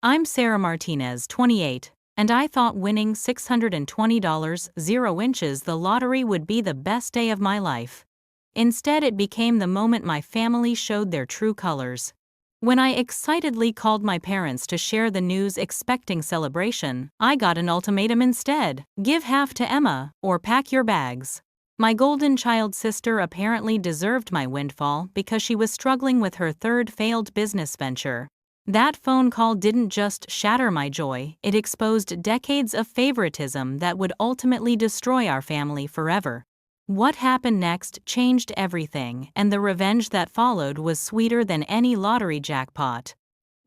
I'm Sarah Martinez, 28, and I thought winning $620 0 inches the lottery would be the best day of my life. Instead, it became the moment my family showed their true colors. When I excitedly called my parents to share the news expecting celebration, I got an ultimatum instead: give half to Emma, or pack your bags. My golden child sister apparently deserved my windfall because she was struggling with her third failed business venture. That phone call didn't just shatter my joy, it exposed decades of favoritism that would ultimately destroy our family forever. What happened next changed everything, and the revenge that followed was sweeter than any lottery jackpot.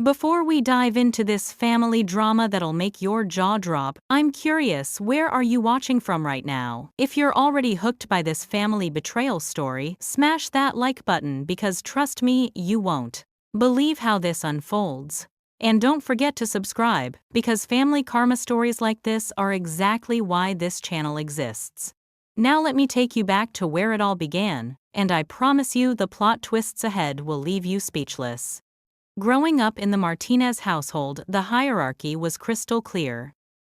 Before we dive into this family drama that'll make your jaw drop, I'm curious, where are you watching from right now? If you're already hooked by this family betrayal story, smash that like button because trust me, you won't believe how this unfolds. And don't forget to subscribe, because family karma stories like this are exactly why this channel exists. Now let me take you back to where it all began, and I promise you the plot twists ahead will leave you speechless. Growing up in the Martinez household, the hierarchy was crystal clear.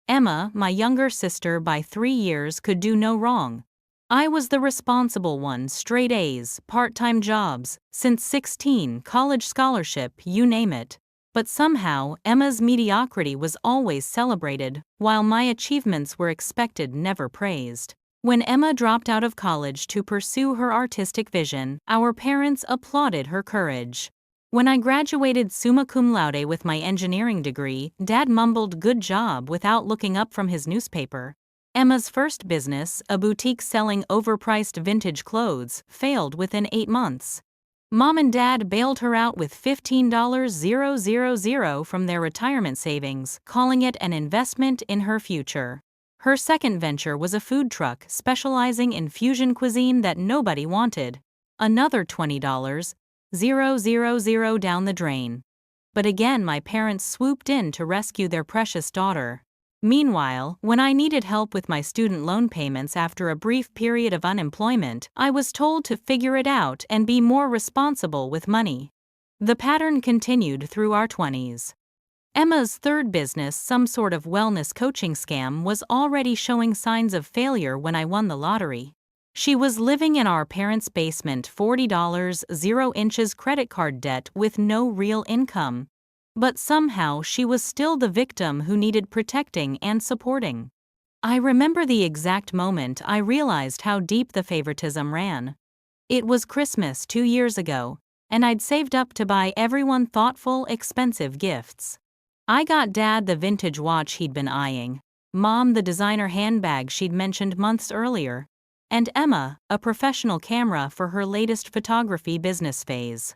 Emma, my younger sister by 3 years, could do no wrong. I was the responsible one: straight A's, part-time jobs, since 16, college scholarship, you name it. But somehow, Emma's mediocrity was always celebrated, while my achievements were expected, never praised. When Emma dropped out of college to pursue her artistic vision, our parents applauded her courage. When I graduated summa cum laude with my engineering degree, Dad mumbled "good job" without looking up from his newspaper. Emma's first business, a boutique selling overpriced vintage clothes, failed within 8 months. Mom and Dad bailed her out with $15,000 from their retirement savings, calling it an investment in her future. Her second venture was a food truck specializing in fusion cuisine that nobody wanted. Another $20,000 down the drain. But again, my parents swooped in to rescue their precious daughter. Meanwhile, when I needed help with my student loan payments after a brief period of unemployment, I was told to figure it out and be more responsible with money. The pattern continued through our 20s. Emma's third business, some sort of wellness coaching scam, was already showing signs of failure when I won the lottery. She was living in our parents' basement, $40 0 inches credit card debt with no real income. But somehow she was still the victim who needed protecting and supporting. I remember the exact moment I realized how deep the favoritism ran. It was Christmas 2 years ago, and I'd saved up to buy everyone thoughtful, expensive gifts. I got Dad the vintage watch he'd been eyeing, Mom the designer handbag she'd mentioned months earlier, and Emma a professional camera for her latest photography business phase.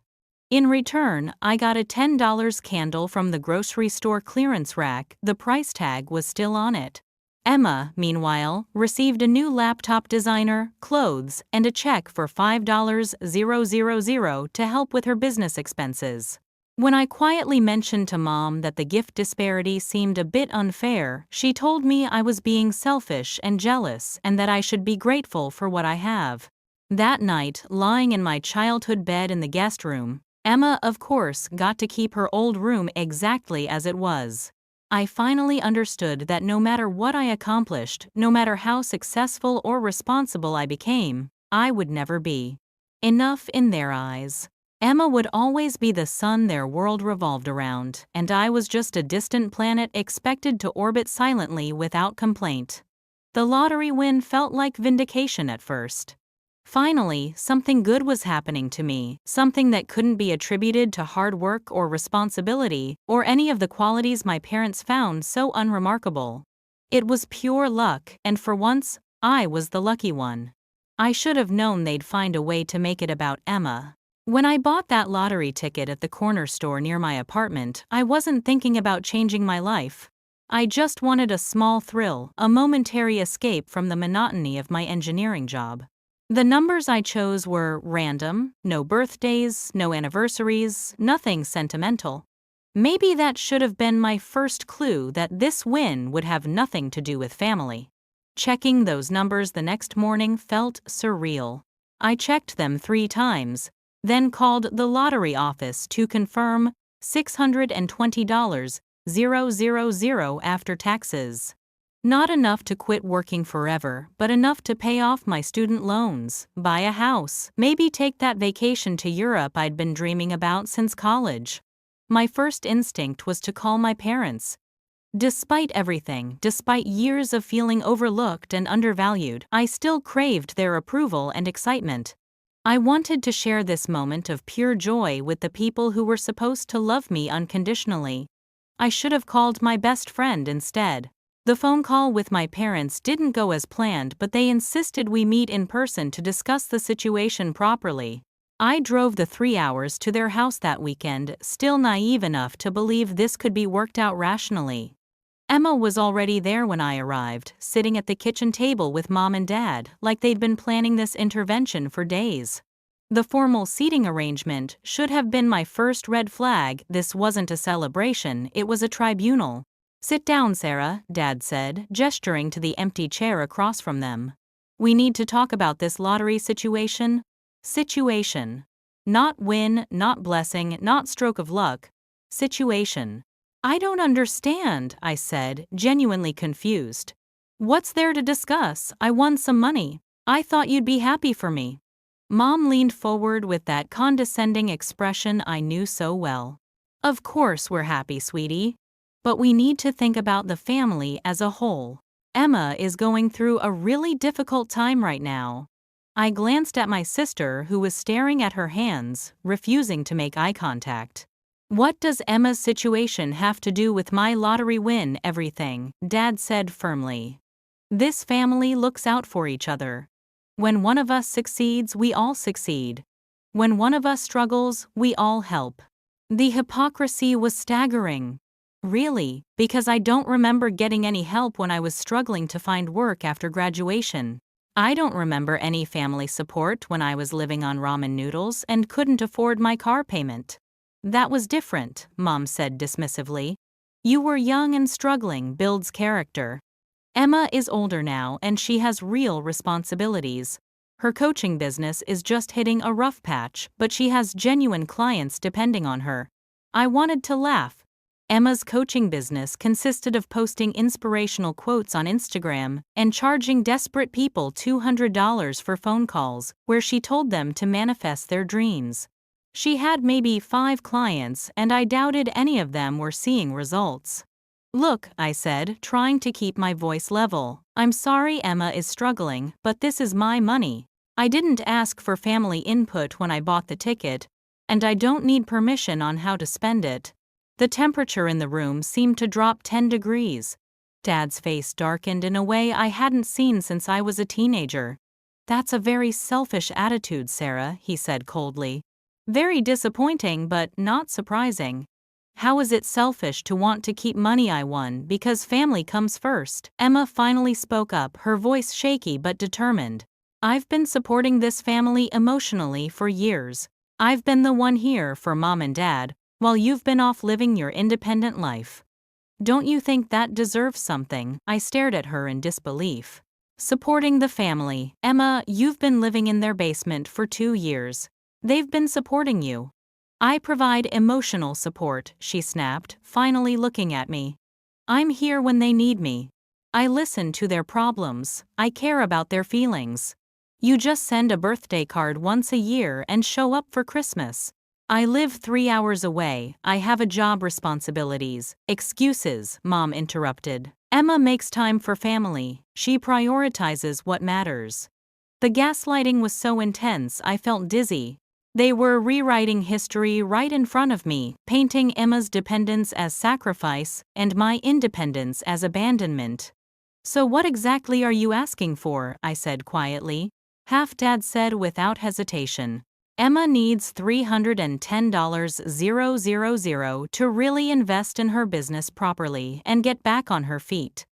In return, I got a $10 candle from the grocery store clearance rack. The price tag was still on it. Emma, meanwhile, received a new laptop, designer, clothes, and a check for $5,000 to help with her business expenses. When I quietly mentioned to Mom that the gift disparity seemed a bit unfair, she told me I was being selfish and jealous and that I should be grateful for what I have. That night, lying in my childhood bed in the guest room, Emma, of course, got to keep her old room exactly as it was. I finally understood that no matter what I accomplished, no matter how successful or responsible I became, I would never be enough in their eyes. Emma would always be the sun their world revolved around, and I was just a distant planet expected to orbit silently without complaint. The lottery win felt like vindication at first. Finally, something good was happening to me, something that couldn't be attributed to hard work or responsibility, or any of the qualities my parents found so unremarkable. It was pure luck, and for once, I was the lucky one. I should have known they'd find a way to make it about Emma. When I bought that lottery ticket at the corner store near my apartment, I wasn't thinking about changing my life. I just wanted a small thrill, a momentary escape from the monotony of my engineering job. The numbers I chose were random, no birthdays, no anniversaries, nothing sentimental. Maybe that should have been my first clue that this win would have nothing to do with family. Checking those numbers the next morning felt surreal. I checked them 3 times, then called the lottery office to confirm $620 after taxes. Not enough to quit working forever, but enough to pay off my student loans, buy a house, maybe take that vacation to Europe I'd been dreaming about since college. My first instinct was to call my parents. Despite everything, despite years of feeling overlooked and undervalued, I still craved their approval and excitement. I wanted to share this moment of pure joy with the people who were supposed to love me unconditionally. I should have called my best friend instead. The phone call with my parents didn't go as planned, but they insisted we meet in person to discuss the situation properly. I drove the 3 hours to their house that weekend, still naive enough to believe this could be worked out rationally. Emma was already there when I arrived, sitting at the kitchen table with Mom and Dad, like they'd been planning this intervention for days. The formal seating arrangement should have been my first red flag. This wasn't a celebration, it was a tribunal. "Sit down, Sarah," Dad said, gesturing to the empty chair across from them. "We need to talk about this lottery situation." Situation. Not win, not blessing, not stroke of luck. Situation. "I don't understand," I said, genuinely confused. "What's there to discuss? I won some money. I thought you'd be happy for me." Mom leaned forward with that condescending expression I knew so well. "Of course we're happy, sweetie. But we need to think about the family as a whole. Emma is going through a really difficult time right now." I glanced at my sister, who was staring at her hands, refusing to make eye contact. "What does Emma's situation have to do with my lottery win?" "Everything," Dad said firmly. "This family looks out for each other. When one of us succeeds, we all succeed. When one of us struggles, we all help." The hypocrisy was staggering. Really, because I don't remember getting any help when I was struggling to find work after graduation. I don't remember any family support when I was living on ramen noodles and couldn't afford my car payment. "That was different," Mom said dismissively. "You were young and struggling builds character. Emma is older now and she has real responsibilities. Her coaching business is just hitting a rough patch, but she has genuine clients depending on her." I wanted to laugh. Emma's coaching business consisted of posting inspirational quotes on Instagram and charging desperate people $200 for phone calls, where she told them to manifest their dreams. She had maybe 5 clients, and I doubted any of them were seeing results. "Look," I said, trying to keep my voice level, "I'm sorry Emma is struggling, but this is my money. I didn't ask for family input when I bought the ticket, and I don't need permission on how to spend it." The temperature in the room seemed to drop 10 degrees. Dad's face darkened in a way I hadn't seen since I was a teenager. "That's a very selfish attitude, Sarah," he said coldly. "Very disappointing, but not surprising. How is it selfish to want to keep money I won because family comes first?" Emma finally spoke up, her voice shaky but determined. "I've been supporting this family emotionally for years. I've been the one here for Mom and Dad, while you've been off living your independent life. Don't you think that deserves something?" I stared at her in disbelief. "Supporting the family. Emma, you've been living in their basement for 2 years. They've been supporting you." "I provide emotional support," she snapped, finally looking at me. "I'm here when they need me. I listen to their problems. I care about their feelings. You just send a birthday card once a year and show up for Christmas. I live 3 hours away. I have a job, responsibilities." "Excuses," Mom interrupted. "Emma makes time for family. She prioritizes what matters." The gaslighting was so intense I felt dizzy. They were rewriting history right in front of me, painting Emma's dependence as sacrifice and my independence as abandonment. "So what exactly are you asking for?" I said quietly. Dad said without hesitation. "Emma needs $310,000 to really invest in her business properly and get back on her feet.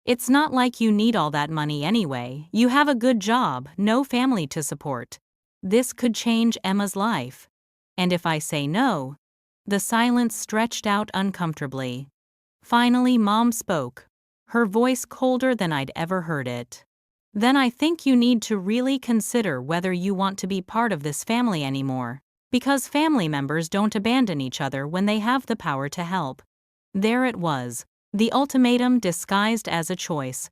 It's not like you need all that money anyway. You have a good job, no family to support. This could change Emma's life. And if I say no?" The silence stretched out uncomfortably. Finally, Mom spoke, her voice colder than I'd ever heard it. "Then I think you need to really consider whether you want to be part of this family anymore. Because family members don't abandon each other when they have the power to help. There it was, the ultimatum disguised as a choice.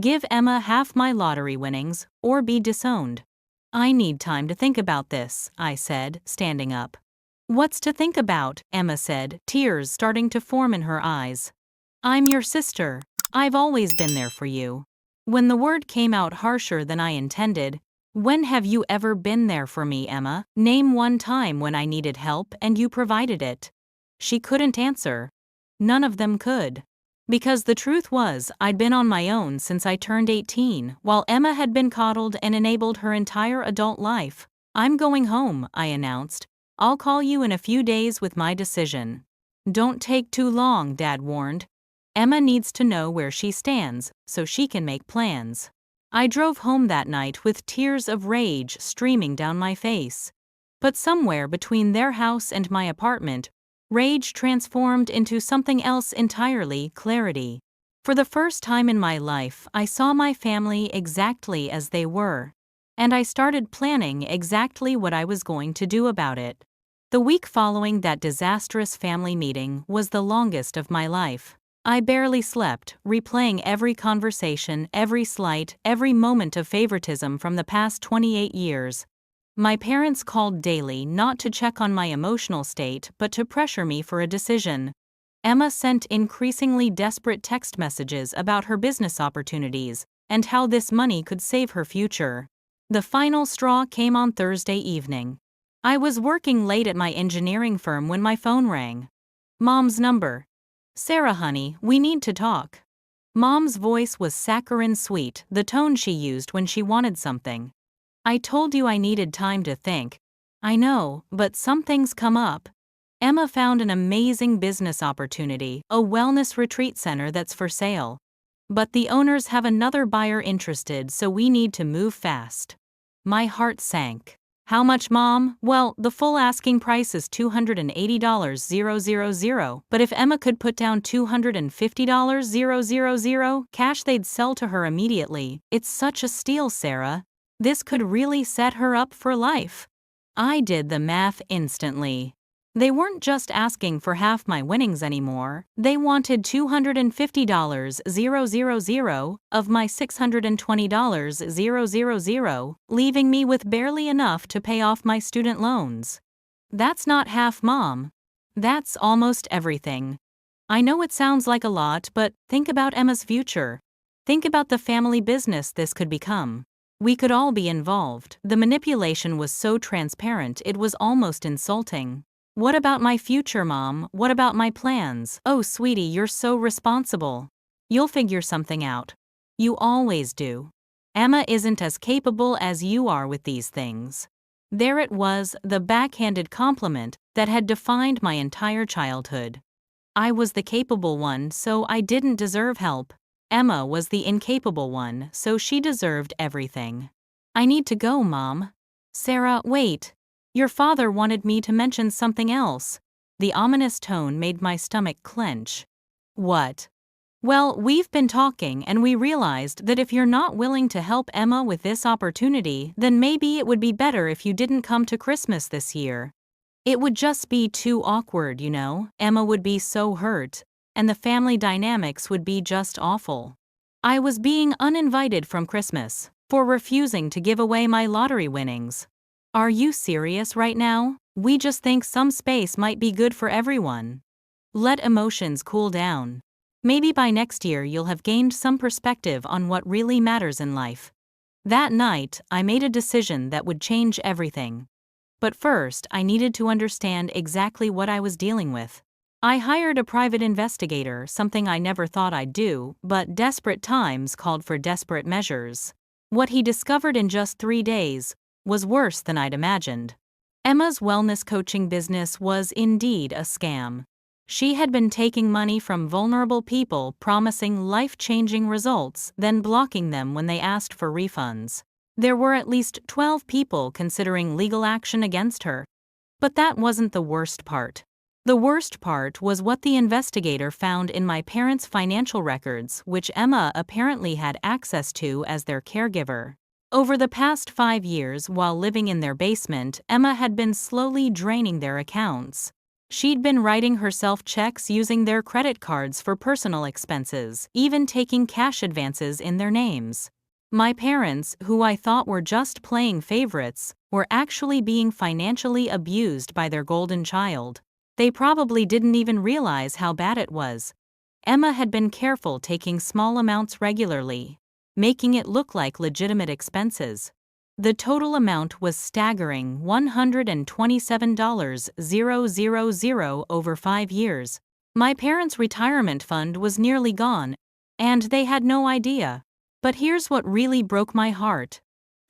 Give Emma half my lottery winnings, or be disowned. I need time to think about this, I said, standing up. What's to think about? Emma said, tears starting to form in her eyes. I'm your sister. I've always been there for you. When the word came out harsher than I intended, when have you ever been there for me, Emma? Name one time when I needed help and you provided it. She couldn't answer. None of them could. Because the truth was, I'd been on my own since I turned 18, while Emma had been coddled and enabled her entire adult life. I'm going home, I announced. I'll call you in a few days with my decision. Don't take too long, Dad warned. Emma needs to know where she stands, so she can make plans. I drove home that night with tears of rage streaming down my face. But somewhere between their house and my apartment, rage transformed into something else entirely, clarity. For the first time in my life, I saw my family exactly as they were. And I started planning exactly what I was going to do about it. The week following that disastrous family meeting was the longest of my life. I barely slept, replaying every conversation, every slight, every moment of favoritism from the past 28 years. My parents called daily not to check on my emotional state but to pressure me for a decision. Emma sent increasingly desperate text messages about her business opportunities and how this money could save her future. The final straw came on Thursday evening. I was working late at my engineering firm when my phone rang. Mom's number. Sarah, honey, we need to talk. Mom's voice was saccharine sweet, the tone she used when she wanted something. I told you I needed time to think. I know, but some things come up. Emma found an amazing business opportunity, a wellness retreat center that's for sale. But the owners have another buyer interested, so we need to move fast. My heart sank. How much, Mom? Well, the full asking price is $280,000, but if Emma could put down $250,000 cash, they'd sell to her immediately. It's such a steal, Sarah. This could really set her up for life. I did the math instantly. They weren't just asking for half my winnings anymore, they wanted $250,000 of my $620,000, leaving me with barely enough to pay off my student loans. That's not half, Mom. That's almost everything. I know it sounds like a lot, but think about Emma's future. Think about the family business this could become. We could all be involved. The manipulation was so transparent it was almost insulting. What about my future, Mom? What about my plans? Oh, sweetie, you're so responsible. You'll figure something out. You always do. Emma isn't as capable as you are with these things. There it was, the backhanded compliment that had defined my entire childhood. I was the capable one, so I didn't deserve help. Emma was the incapable one, so she deserved everything. I need to go, Mom. Sarah, wait. Your father wanted me to mention something else. The ominous tone made my stomach clench. What? Well, we've been talking and we realized that if you're not willing to help Emma with this opportunity, then maybe it would be better if you didn't come to Christmas this year. It would just be too awkward, you know. Emma would be so hurt, and the family dynamics would be just awful. I was being uninvited from Christmas for refusing to give away my lottery winnings. Are you serious right now? We just think some space might be good for everyone. Let emotions cool down. Maybe by next year you'll have gained some perspective on what really matters in life. That night, I made a decision that would change everything. But first, I needed to understand exactly what I was dealing with. I hired a private investigator, something I never thought I'd do, but desperate times called for desperate measures. What he discovered in just 3 days was worse than I'd imagined. Emma's wellness coaching business was indeed a scam. She had been taking money from vulnerable people, promising life-changing results, then blocking them when they asked for refunds. There were at least 12 people considering legal action against her. But that wasn't the worst part. The worst part was what the investigator found in my parents' financial records, which Emma apparently had access to as their caregiver. Over the past 5 years, while living in their basement, Emma had been slowly draining their accounts. She'd been writing herself checks using their credit cards for personal expenses, even taking cash advances in their names. My parents, who I thought were just playing favorites, were actually being financially abused by their golden child. They probably didn't even realize how bad it was. Emma had been careful taking small amounts regularly, making it look like legitimate expenses. The total amount was staggering $127,000 over 5 years. My parents' retirement fund was nearly gone, and they had no idea. But here's what really broke my heart.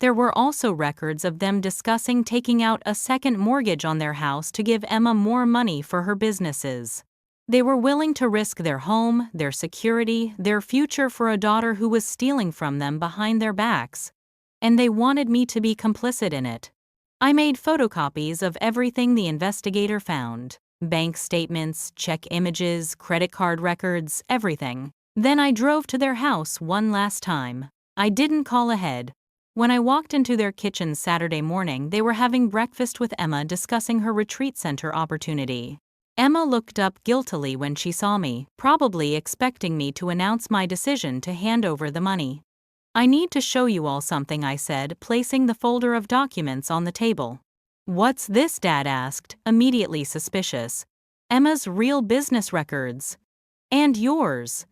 There were also records of them discussing taking out a second mortgage on their house to give Emma more money for her businesses. They were willing to risk their home, their security, their future for a daughter who was stealing from them behind their backs. And they wanted me to be complicit in it. I made photocopies of everything the investigator found: bank statements, check images, credit card records, everything. Then I drove to their house one last time. I didn't call ahead. When I walked into their kitchen Saturday morning, they were having breakfast with Emma discussing her retreat center opportunity. Emma looked up guiltily when she saw me, probably expecting me to announce my decision to hand over the money. "I need to show you all something," I said, placing the folder of documents on the table. "What's this?" Dad asked, immediately suspicious. "Emma's real business records." "And yours."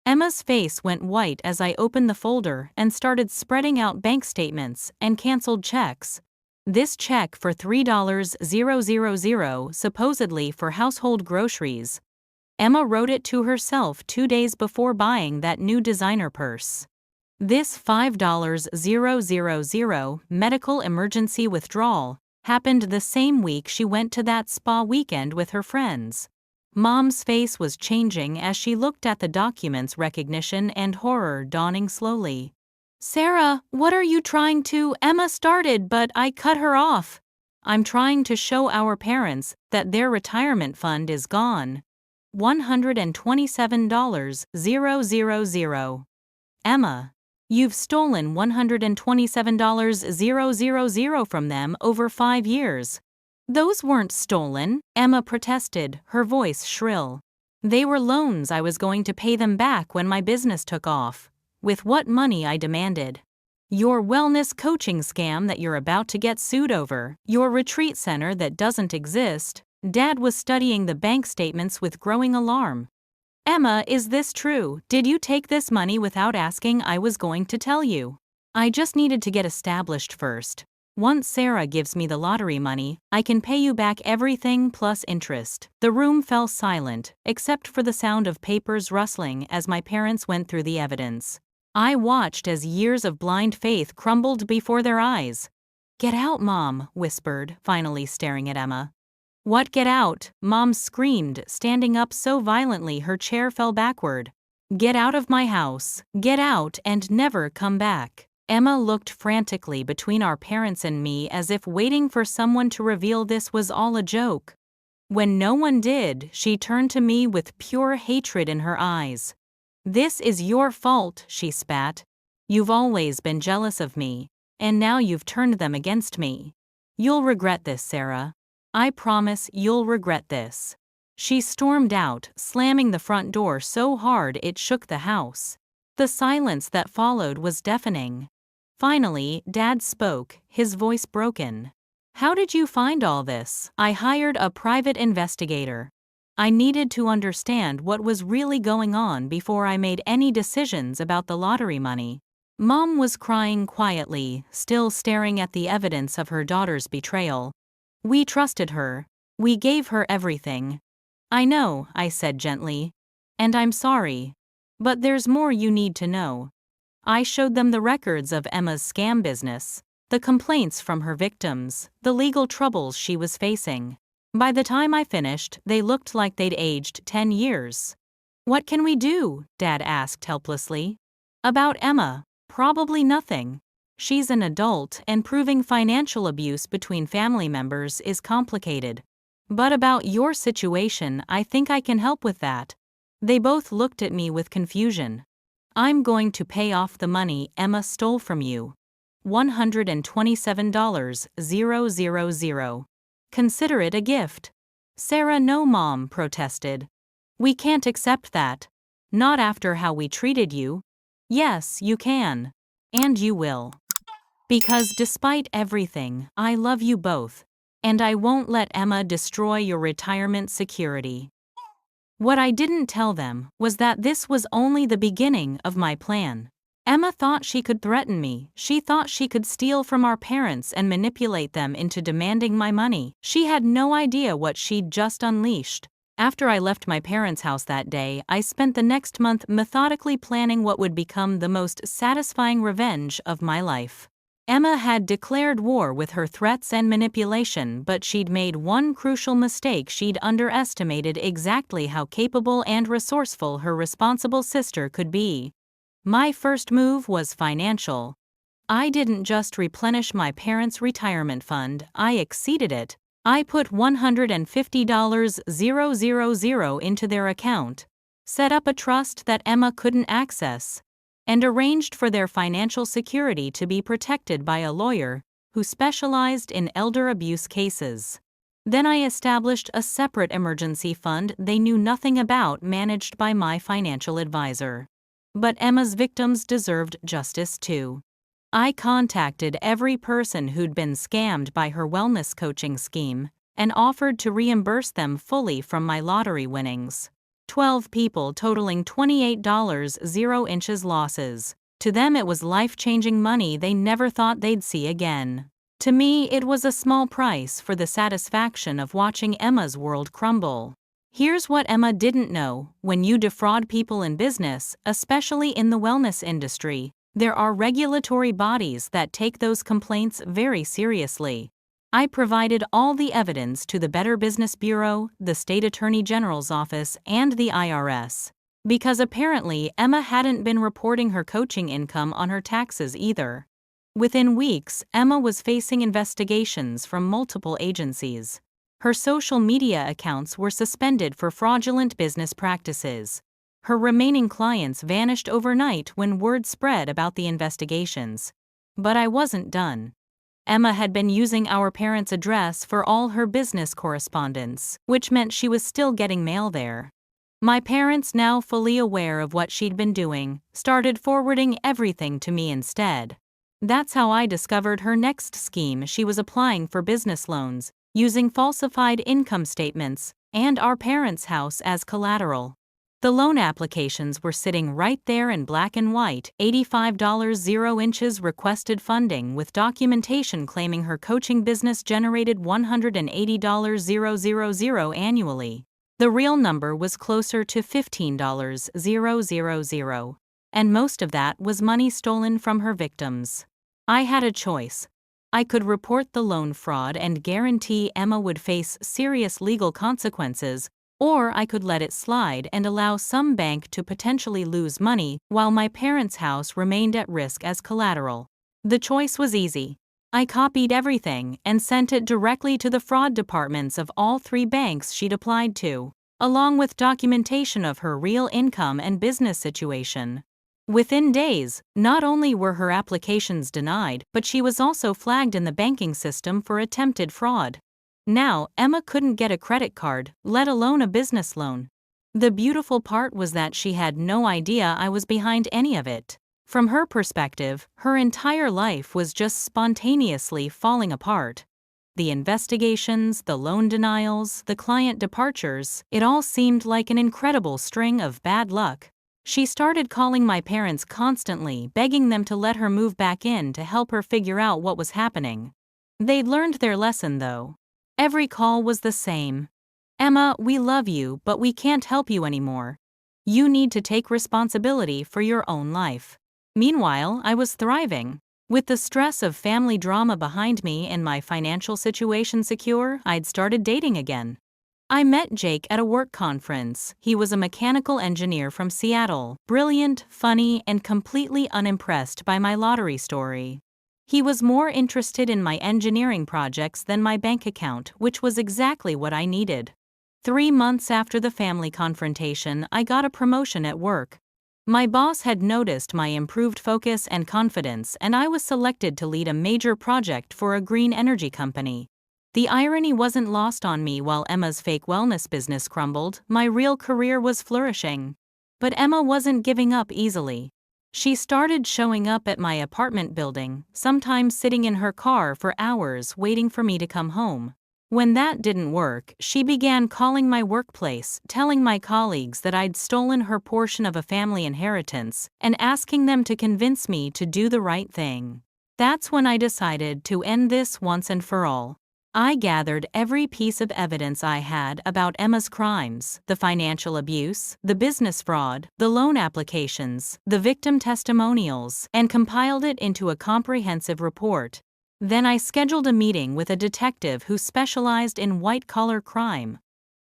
Emma's face went white as I opened the folder and started spreading out bank statements and canceled checks. This check for $3,000, supposedly for household groceries. Emma wrote it to herself 2 days before buying that new designer purse. This $5,000 medical emergency withdrawal happened the same week she went to that spa weekend with her friends. Mom's face was changing as she looked at the documents, recognition and horror dawning slowly. "Sarah, what are you trying to?" Emma started, but I cut her off. "I'm trying to show our parents that their retirement fund is gone. $127,000. Emma, you've stolen $127,000 from them over 5 years. "Those weren't stolen," Emma protested, her voice shrill. "They were loans. I was going to pay them back when my business took off." "With what money?" I demanded. "Your wellness coaching scam that you're about to get sued over, your retreat center that doesn't exist." Dad was studying the bank statements with growing alarm. "Emma, is this true? Did you take this money without asking?" "I was going to tell you. I just needed to get established first. Once Sarah gives me the lottery money, I can pay you back everything plus interest." The room fell silent, except for the sound of papers rustling as my parents went through the evidence. I watched as years of blind faith crumbled before their eyes. "Get out, Mom," whispered, finally staring at Emma. "What, get out?" Mom screamed, standing up so violently her chair fell backward. "Get out of my house. Get out and never come back." Emma looked frantically between our parents and me as if waiting for someone to reveal this was all a joke. When no one did, she turned to me with pure hatred in her eyes. "This is your fault," she spat. "You've always been jealous of me, and now you've turned them against me. You'll regret this, Sarah. I promise you'll regret this." She stormed out, slamming the front door so hard it shook the house. The silence that followed was deafening. Finally, Dad spoke, his voice broken. "How did you find all this?" "I hired a private investigator. I needed to understand what was really going on before I made any decisions about the lottery money." Mom was crying quietly, still staring at the evidence of her daughter's betrayal. "We trusted her. We gave her everything." "I know," I said gently. "And I'm sorry. But there's more you need to know." I showed them the records of Emma's scam business, the complaints from her victims, the legal troubles she was facing. By the time I finished, they looked like they'd aged 10 years. "What can we do?" Dad asked helplessly. "About Emma, probably nothing. She's an adult, and proving financial abuse between family members is complicated. But about your situation, I think I can help with that." They both looked at me with confusion. "I'm going to pay off the money Emma stole from you. $127,000. Consider it a gift." Sarah, no, Mom protested. We can't accept that. Not after how we treated you. Yes, you can. And you will. Because despite everything, I love you both. And I won't let Emma destroy your retirement security. What I didn't tell them was that this was only the beginning of my plan. Emma thought she could threaten me. She thought she could steal from our parents and manipulate them into demanding my money. She had no idea what she'd just unleashed. After I left my parents' house that day, I spent the next month methodically planning what would become the most satisfying revenge of my life. Emma had declared war with her threats and manipulation, but she'd made one crucial mistake. She'd underestimated exactly how capable and resourceful her responsible sister could be. My first move was financial. I didn't just replenish my parents' retirement fund, I exceeded it. I put $150,000 into their account, set up a trust that Emma couldn't access, and arranged for their financial security to be protected by a lawyer who specialized in elder abuse cases. Then I established a separate emergency fund they knew nothing about, managed by my financial advisor. But Emma's victims deserved justice too. I contacted every person who'd been scammed by her wellness coaching scheme and offered to reimburse them fully from my lottery winnings. 12 people totaling $28.00 losses. To them it was life-changing money they never thought they'd see again. To me, it was a small price for the satisfaction of watching Emma's world crumble. Here's what Emma didn't know: when you defraud people in business, especially in the wellness industry, there are regulatory bodies that take those complaints very seriously. I provided all the evidence to the Better Business Bureau, the State Attorney General's office, and the IRS. Because apparently Emma hadn't been reporting her coaching income on her taxes either. Within weeks, Emma was facing investigations from multiple agencies. Her social media accounts were suspended for fraudulent business practices. Her remaining clients vanished overnight when word spread about the investigations. But I wasn't done. Emma had been using our parents' address for all her business correspondence, which meant she was still getting mail there. My parents, now fully aware of what she'd been doing, started forwarding everything to me instead. That's how I discovered her next scheme. She was applying for business loans, using falsified income statements and our parents' house as collateral. The loan applications were sitting right there in black and white: $85.00 requested funding, with documentation claiming her coaching business generated $180,000 annually. The real number was closer to $15,000, and most of that was money stolen from her victims. I had a choice. I could report the loan fraud and guarantee Emma would face serious legal consequences, or I could let it slide and allow some bank to potentially lose money while my parents' house remained at risk as collateral. The choice was easy. I copied everything and sent it directly to the fraud departments of all 3 banks she'd applied to, along with documentation of her real income and business situation. Within days, not only were her applications denied, but she was also flagged in the banking system for attempted fraud. Now, Emma couldn't get a credit card, let alone a business loan. The beautiful part was that she had no idea I was behind any of it. From her perspective, her entire life was just spontaneously falling apart. The investigations, the loan denials, the client departures, it all seemed like an incredible string of bad luck. She started calling my parents constantly, begging them to let her move back in to help her figure out what was happening. They'd learned their lesson, though. Every call was the same. Emma, we love you, but we can't help you anymore. You need to take responsibility for your own life. Meanwhile, I was thriving. With the stress of family drama behind me and my financial situation secure, I'd started dating again. I met Jake at a work conference. He was a mechanical engineer from Seattle, brilliant, funny, and completely unimpressed by my lottery story. He was more interested in my engineering projects than my bank account, which was exactly what I needed. 3 months after the family confrontation, I got a promotion at work. My boss had noticed my improved focus and confidence, and I was selected to lead a major project for a green energy company. The irony wasn't lost on me. While Emma's fake wellness business crumbled, my real career was flourishing. But Emma wasn't giving up easily. She started showing up at my apartment building, sometimes sitting in her car for hours waiting for me to come home. When that didn't work, she began calling my workplace, telling my colleagues that I'd stolen her portion of a family inheritance, and asking them to convince me to do the right thing. That's when I decided to end this once and for all. I gathered every piece of evidence I had about Emma's crimes, the financial abuse, the business fraud, the loan applications, the victim testimonials, and compiled it into a comprehensive report. Then I scheduled a meeting with a detective who specialized in white-collar crime.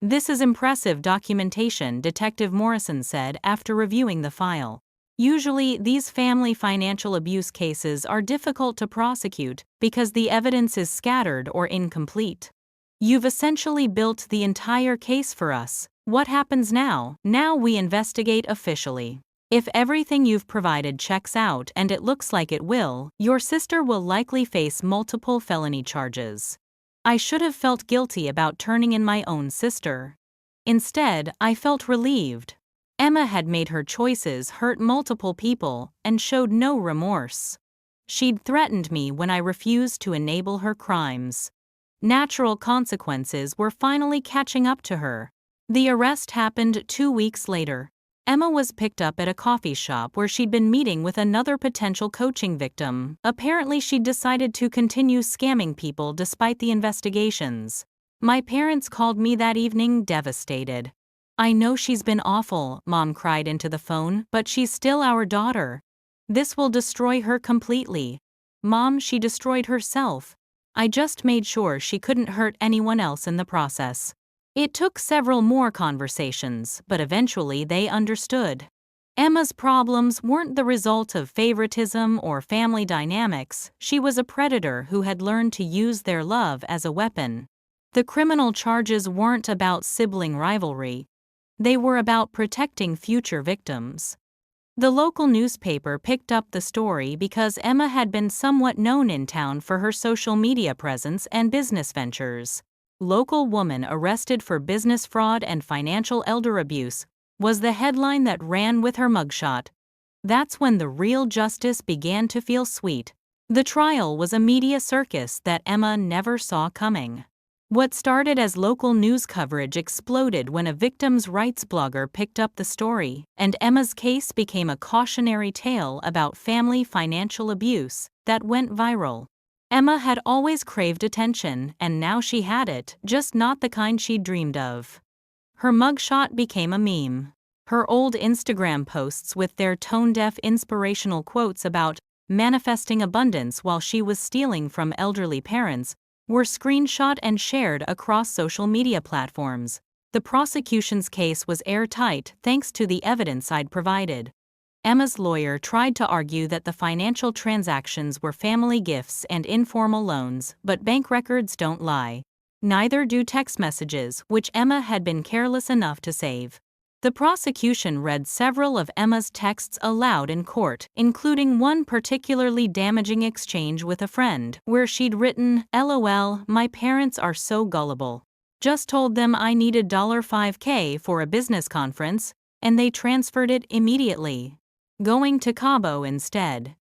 "This is impressive documentation," Detective Morrison said after reviewing the file. "Usually, these family financial abuse cases are difficult to prosecute because the evidence is scattered or incomplete. You've essentially built the entire case for us. What happens now?" "Now we investigate officially. If everything you've provided checks out, and it looks like it will, your sister will likely face multiple felony charges." I should have felt guilty about turning in my own sister. Instead, I felt relieved. Emma had made her choices hurt multiple people and showed no remorse. She'd threatened me when I refused to enable her crimes. Natural consequences were finally catching up to her. The arrest happened 2 weeks later. Emma was picked up at a coffee shop where she'd been meeting with another potential coaching victim. Apparently, she'd decided to continue scamming people despite the investigations. My parents called me that evening devastated. "I know she's been awful," Mom cried into the phone, "but she's still our daughter. This will destroy her completely." "Mom, she destroyed herself. I just made sure she couldn't hurt anyone else in the process." It took several more conversations, but eventually they understood. Emma's problems weren't the result of favoritism or family dynamics. She was a predator who had learned to use their love as a weapon. The criminal charges weren't about sibling rivalry. They were about protecting future victims. The local newspaper picked up the story because Emma had been somewhat known in town for her social media presence and business ventures. "Local woman arrested for business fraud and financial elder abuse" was the headline that ran with her mugshot. That's when the real justice began to feel sweet. The trial was a media circus that Emma never saw coming. What started as local news coverage exploded when a victims' rights blogger picked up the story, and Emma's case became a cautionary tale about family financial abuse that went viral. Emma had always craved attention, and now she had it, just not the kind she'd dreamed of. Her mugshot became a meme. Her old Instagram posts with their tone-deaf inspirational quotes about manifesting abundance while she was stealing from elderly parents were screenshot and shared across social media platforms. The prosecution's case was airtight thanks to the evidence I'd provided. Emma's lawyer tried to argue that the financial transactions were family gifts and informal loans, but bank records don't lie. Neither do text messages, which Emma had been careless enough to save. The prosecution read several of Emma's texts aloud in court, including one particularly damaging exchange with a friend, where she'd written, "LOL, my parents are so gullible. Just told them I needed $5K for a business conference, and they transferred it immediately. Going to Cabo instead."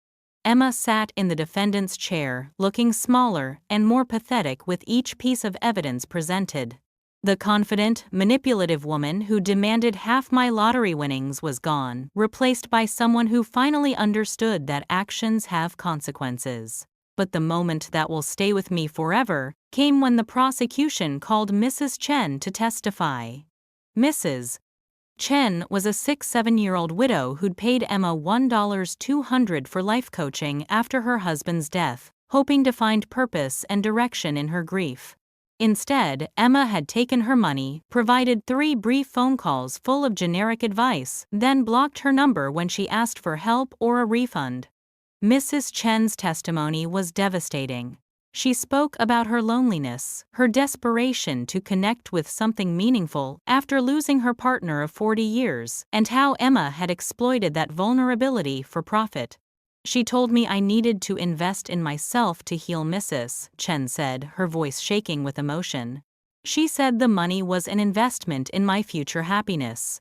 Emma sat in the defendant's chair, looking smaller and more pathetic with each piece of evidence presented. The confident, manipulative woman who demanded half my lottery winnings was gone, replaced by someone who finally understood that actions have consequences. But the moment that will stay with me forever came when the prosecution called Mrs. Chen to testify. Mrs. Chen was a 7-year-old widow who'd paid Emma $1,200 for life coaching after her husband's death, hoping to find purpose and direction in her grief. Instead, Emma had taken her money, provided 3 brief phone calls full of generic advice, then blocked her number when she asked for help or a refund. Mrs. Chen's testimony was devastating. She spoke about her loneliness, her desperation to connect with something meaningful after losing her partner of 40 years, and how Emma had exploited that vulnerability for profit. She told me I needed to invest in myself to heal, Mrs. Chen said, her voice shaking with emotion. She said the money was an investment in my future happiness.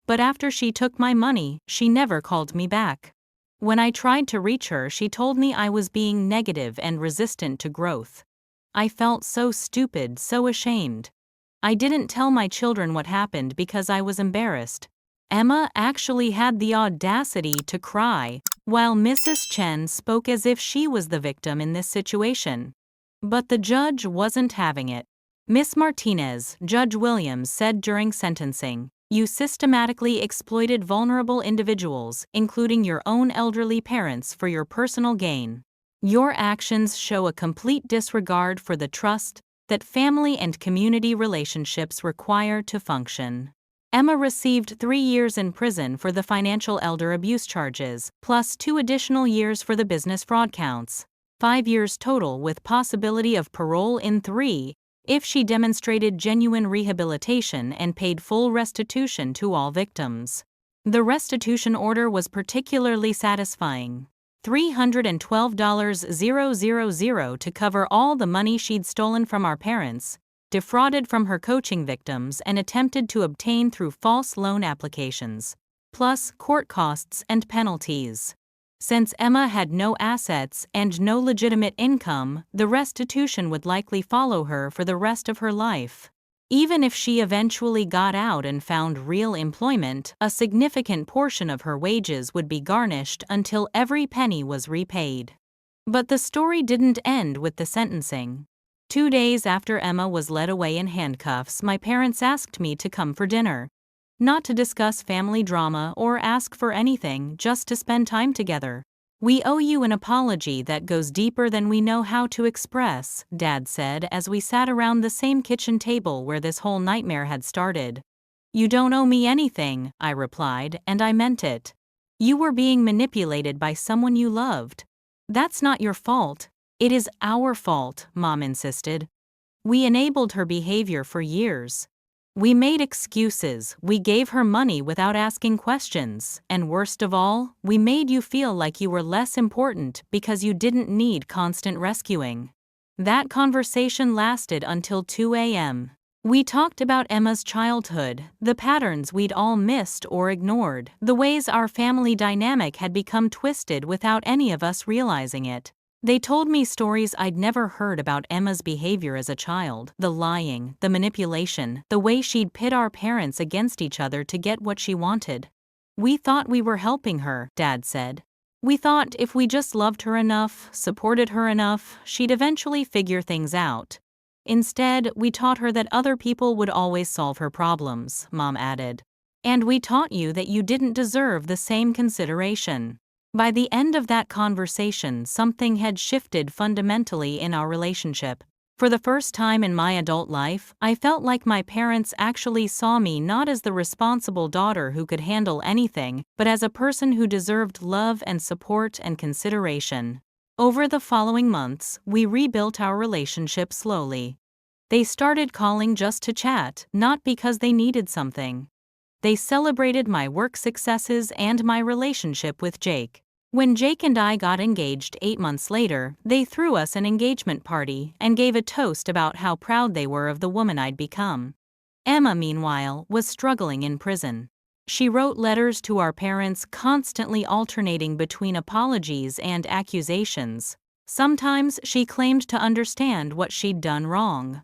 But after she took my money, she never called me back. When I tried to reach her, she told me I was being negative and resistant to growth. I felt so stupid, so ashamed. I didn't tell my children what happened because I was embarrassed. Emma actually had the audacity to cry, while Mrs. Chen spoke as if she was the victim in this situation. But the judge wasn't having it. Miss Martinez, Judge Williams said during sentencing, "You systematically exploited vulnerable individuals, including your own elderly parents, for your personal gain. Your actions show a complete disregard for the trust that family and community relationships require to function." Emma received 3 years in prison for the financial elder abuse charges, plus 2 additional years for the business fraud counts. 5 years total, with possibility of parole in 3, if she demonstrated genuine rehabilitation and paid full restitution to all victims. The restitution order was particularly satisfying. $312,000 to cover all the money she'd stolen from our parents, defrauded from her coaching victims, and attempted to obtain through false loan applications, plus court costs and penalties. Since Emma had no assets and no legitimate income, the restitution would likely follow her for the rest of her life. Even if she eventually got out and found real employment, a significant portion of her wages would be garnished until every penny was repaid. But the story didn't end with the sentencing. 2 days after Emma was led away in handcuffs, my parents asked me to come for dinner. Not to discuss family drama or ask for anything, just to spend time together. "We owe you an apology that goes deeper than we know how to express," Dad said as we sat around the same kitchen table where this whole nightmare had started. "You don't owe me anything," I replied, and I meant it. "You were being manipulated by someone you loved. That's not your fault. It is our fault," Mom insisted. "We enabled her behavior for years. We made excuses, we gave her money without asking questions, and worst of all, we made you feel like you were less important because you didn't need constant rescuing." That conversation lasted until 2 a.m. We talked about Emma's childhood, the patterns we'd all missed or ignored, the ways our family dynamic had become twisted without any of us realizing it. They told me stories I'd never heard about Emma's behavior as a child: the lying, the manipulation, the way she'd pit our parents against each other to get what she wanted. "We thought we were helping her," Dad said. "We thought if we just loved her enough, supported her enough, she'd eventually figure things out. Instead, we taught her that other people would always solve her problems," Mom added. "And we taught you that you didn't deserve the same consideration." By the end of that conversation, something had shifted fundamentally in our relationship. For the first time in my adult life, I felt like my parents actually saw me not as the responsible daughter who could handle anything, but as a person who deserved love and support and consideration. Over the following months, we rebuilt our relationship slowly. They started calling just to chat, not because they needed something. They celebrated my work successes and my relationship with Jake. When Jake and I got engaged 8 months later, they threw us an engagement party and gave a toast about how proud they were of the woman I'd become. Emma, meanwhile, was struggling in prison. She wrote letters to our parents, constantly alternating between apologies and accusations. Sometimes she claimed to understand what she'd done wrong.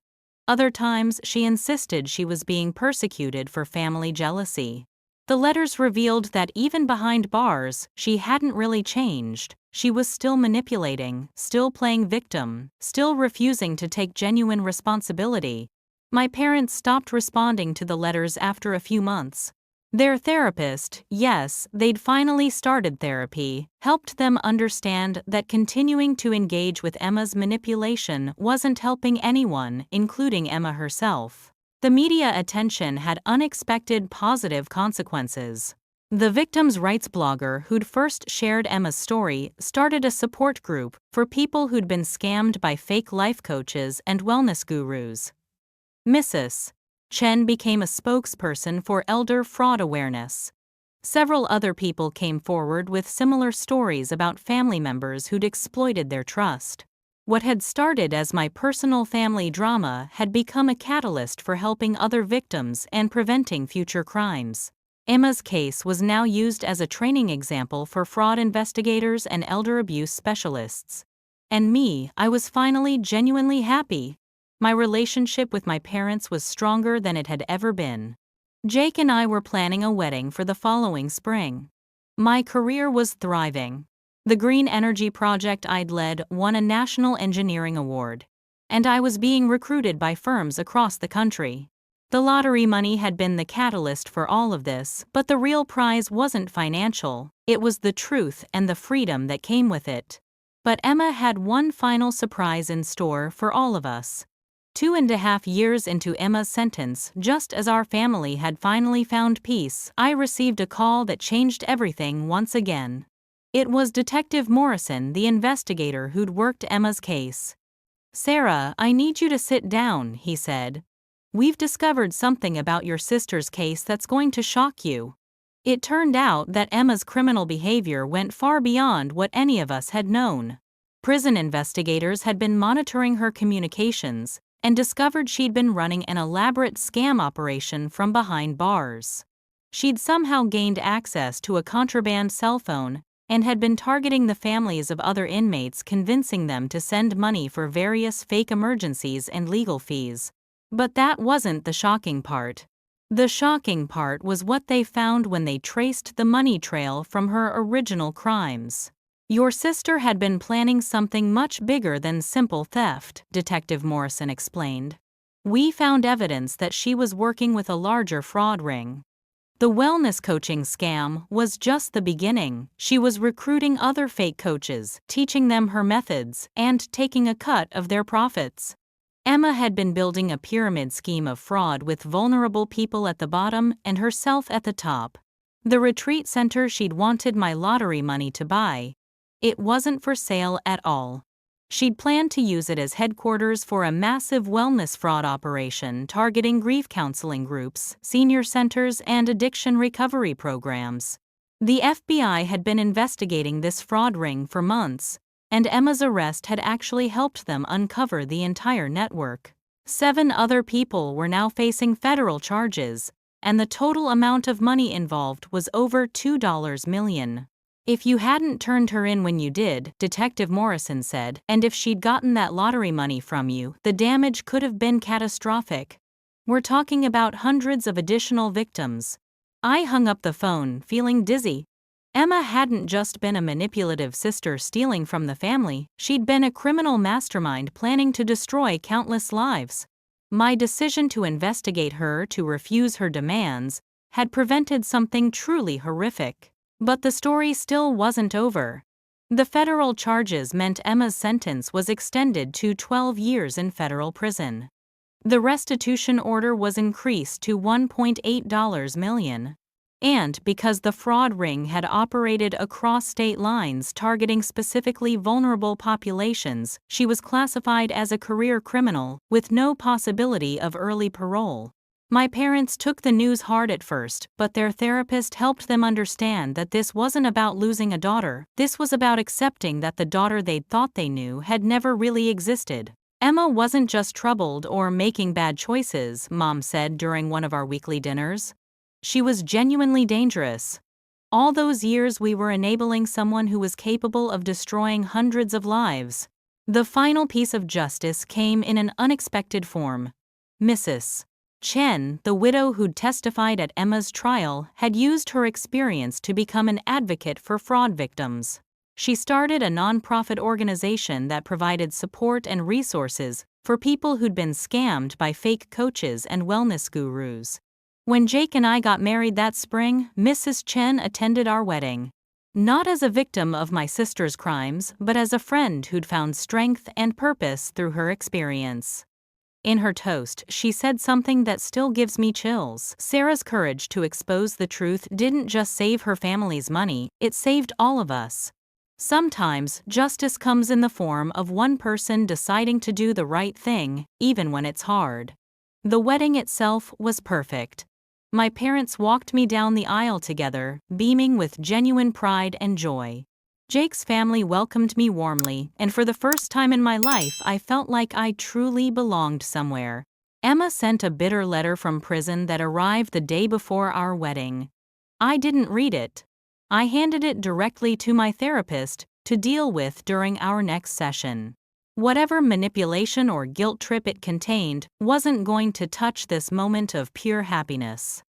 Other times, she insisted she was being persecuted for family jealousy. The letters revealed that even behind bars, she hadn't really changed. She was still manipulating, still playing victim, still refusing to take genuine responsibility. My parents stopped responding to the letters after a few months. Their therapist, yes, they'd finally started therapy, helped them understand that continuing to engage with Emma's manipulation wasn't helping anyone, including Emma herself. The media attention had unexpected positive consequences. The victims' rights blogger who'd first shared Emma's story started a support group for people who'd been scammed by fake life coaches and wellness gurus. Mrs. Chen became a spokesperson for elder fraud awareness. Several other people came forward with similar stories about family members who'd exploited their trust. What had started as my personal family drama had become a catalyst for helping other victims and preventing future crimes. Emma's case was now used as a training example for fraud investigators and elder abuse specialists. And me, I was finally genuinely happy. My relationship with my parents was stronger than it had ever been. Jake and I were planning a wedding for the following spring. My career was thriving. The green energy project I'd led won a national engineering award, and I was being recruited by firms across the country. The lottery money had been the catalyst for all of this, but the real prize wasn't financial, it was the truth and the freedom that came with it. But Emma had one final surprise in store for all of us. 2.5 years into Emma's sentence, just as our family had finally found peace, I received a call that changed everything once again. It was Detective Morrison, the investigator who'd worked Emma's case. "Sarah, I need you to sit down," he said. "We've discovered something about your sister's case that's going to shock you." It turned out that Emma's criminal behavior went far beyond what any of us had known. Prison investigators had been monitoring her communications and discovered she'd been running an elaborate scam operation from behind bars. She'd somehow gained access to a contraband cell phone and had been targeting the families of other inmates, convincing them to send money for various fake emergencies and legal fees. But that wasn't the shocking part. The shocking part was what they found when they traced the money trail from her original crimes. "Your sister had been planning something much bigger than simple theft," Detective Morrison explained. "We found evidence that she was working with a larger fraud ring. The wellness coaching scam was just the beginning. She was recruiting other fake coaches, teaching them her methods, and taking a cut of their profits. Emma had been building a pyramid scheme of fraud with vulnerable people at the bottom and herself at the top. The retreat center she'd wanted my lottery money to buy, it wasn't for sale at all. She'd planned to use it as headquarters for a massive wellness fraud operation targeting grief counseling groups, senior centers, and addiction recovery programs. The FBI had been investigating this fraud ring for months, and Emma's arrest had actually helped them uncover the entire network. 7 other people were now facing federal charges, and the total amount of money involved was over $2 million. "If you hadn't turned her in when you did," Detective Morrison said, "and if she'd gotten that lottery money from you, the damage could have been catastrophic. We're talking about hundreds of additional victims." I hung up the phone, feeling dizzy. Emma hadn't just been a manipulative sister stealing from the family, she'd been a criminal mastermind planning to destroy countless lives. My decision to investigate her, to refuse her demands, had prevented something truly horrific. But the story still wasn't over. The federal charges meant Emma's sentence was extended to 12 years in federal prison. The restitution order was increased to $1.8 million. And because the fraud ring had operated across state lines targeting specifically vulnerable populations, she was classified as a career criminal with no possibility of early parole. My parents took the news hard at first, but their therapist helped them understand that this wasn't about losing a daughter, this was about accepting that the daughter they'd thought they knew had never really existed. "Emma wasn't just troubled or making bad choices," Mom said during one of our weekly dinners. "She was genuinely dangerous. All those years we were enabling someone who was capable of destroying hundreds of lives." The final piece of justice came in an unexpected form. Mrs. Chen, the widow who'd testified at Emma's trial, had used her experience to become an advocate for fraud victims. She started a nonprofit organization that provided support and resources for people who'd been scammed by fake coaches and wellness gurus. When Jake and I got married that spring, Mrs. Chen attended our wedding. Not as a victim of my sister's crimes, but as a friend who'd found strength and purpose through her experience. In her toast, she said something that still gives me chills. "Sarah's courage to expose the truth didn't just save her family's money, it saved all of us." Sometimes, justice comes in the form of one person deciding to do the right thing, even when it's hard. The wedding itself was perfect. My parents walked me down the aisle together, beaming with genuine pride and joy. Jake's family welcomed me warmly, and for the first time in my life I felt like I truly belonged somewhere. Emma sent a bitter letter from prison that arrived the day before our wedding. I didn't read it. I handed it directly to my therapist to deal with during our next session. Whatever manipulation or guilt trip it contained wasn't going to touch this moment of pure happiness.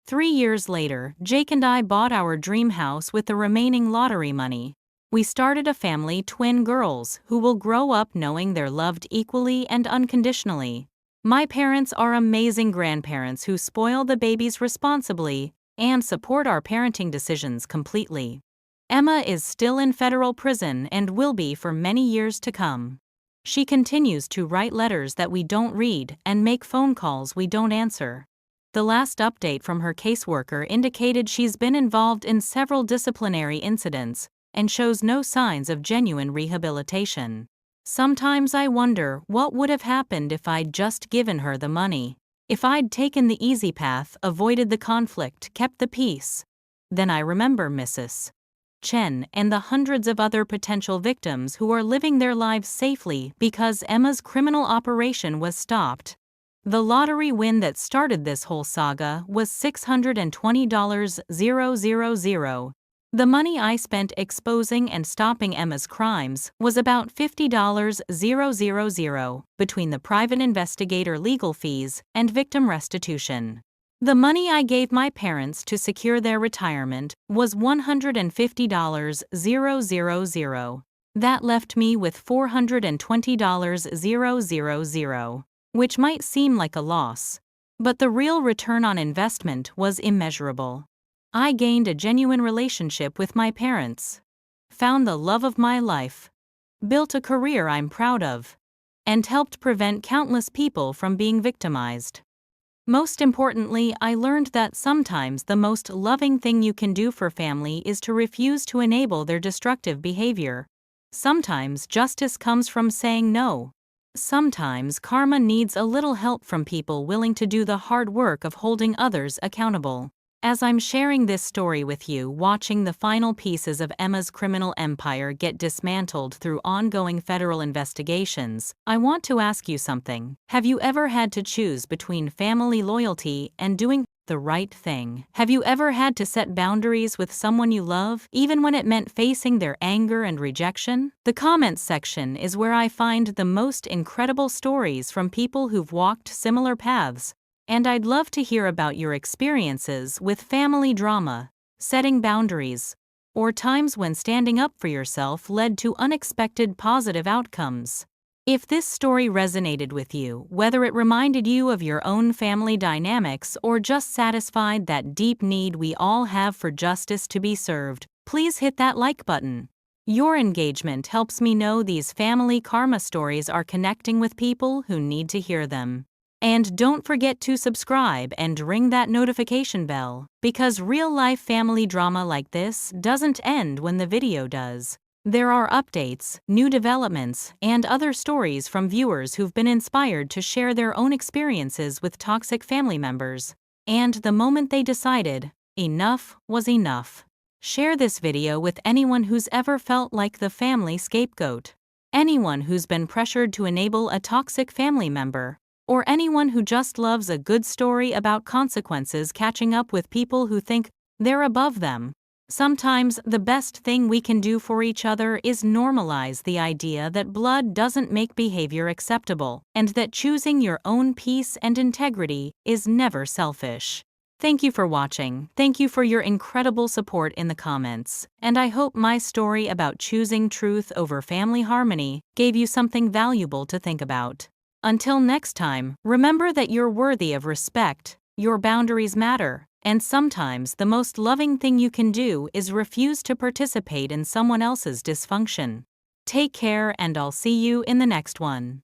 3 years later, Jake and I bought our dream house with the remaining lottery money. We started a family, twin girls, who will grow up knowing they're loved equally and unconditionally. My parents are amazing grandparents who spoil the babies responsibly and support our parenting decisions completely. Emma is still in federal prison and will be for many years to come. She continues to write letters that we don't read and make phone calls we don't answer. The last update from her caseworker indicated she's been involved in several disciplinary incidents and shows no signs of genuine rehabilitation. Sometimes I wonder what would have happened if I'd just given her the money. If I'd taken the easy path, avoided the conflict, kept the peace. Then I remember Mrs. Chen and the hundreds of other potential victims who are living their lives safely because Emma's criminal operation was stopped. The lottery win that started this whole saga was $620,000. The money I spent exposing and stopping Emma's crimes was about $50,000 between the private investigator legal fees and victim restitution. The money I gave my parents to secure their retirement was $150,000. That left me with $420,000, which might seem like a loss, but the real return on investment was immeasurable. I gained a genuine relationship with my parents, found the love of my life, built a career I'm proud of, and helped prevent countless people from being victimized. Most importantly, I learned that sometimes the most loving thing you can do for family is to refuse to enable their destructive behavior. Sometimes justice comes from saying no. Sometimes karma needs a little help from people willing to do the hard work of holding others accountable. As I'm sharing this story with you, watching the final pieces of Emma's criminal empire get dismantled through ongoing federal investigations, I want to ask you something. Have you ever had to choose between family loyalty and doing the right thing? Have you ever had to set boundaries with someone you love, even when it meant facing their anger and rejection? The comments section is where I find the most incredible stories from people who've walked similar paths. And I'd love to hear about your experiences with family drama, setting boundaries, or times when standing up for yourself led to unexpected positive outcomes. If this story resonated with you, whether it reminded you of your own family dynamics or just satisfied that deep need we all have for justice to be served, please hit that like button. Your engagement helps me know these family karma stories are connecting with people who need to hear them. And don't forget to subscribe and ring that notification bell, because real-life family drama like this doesn't end when the video does. There are updates, new developments, and other stories from viewers who've been inspired to share their own experiences with toxic family members. And the moment they decided, enough was enough. Share this video with anyone who's ever felt like the family scapegoat. Anyone who's been pressured to enable a toxic family member. Or anyone who just loves a good story about consequences catching up with people who think they're above them. Sometimes the best thing we can do for each other is normalize the idea that blood doesn't make behavior acceptable, and that choosing your own peace and integrity is never selfish. Thank you for watching. Thank you for your incredible support in the comments, and I hope my story about choosing truth over family harmony gave you something valuable to think about. Until next time, remember that you're worthy of respect, your boundaries matter, and sometimes the most loving thing you can do is refuse to participate in someone else's dysfunction. Take care, and I'll see you in the next one.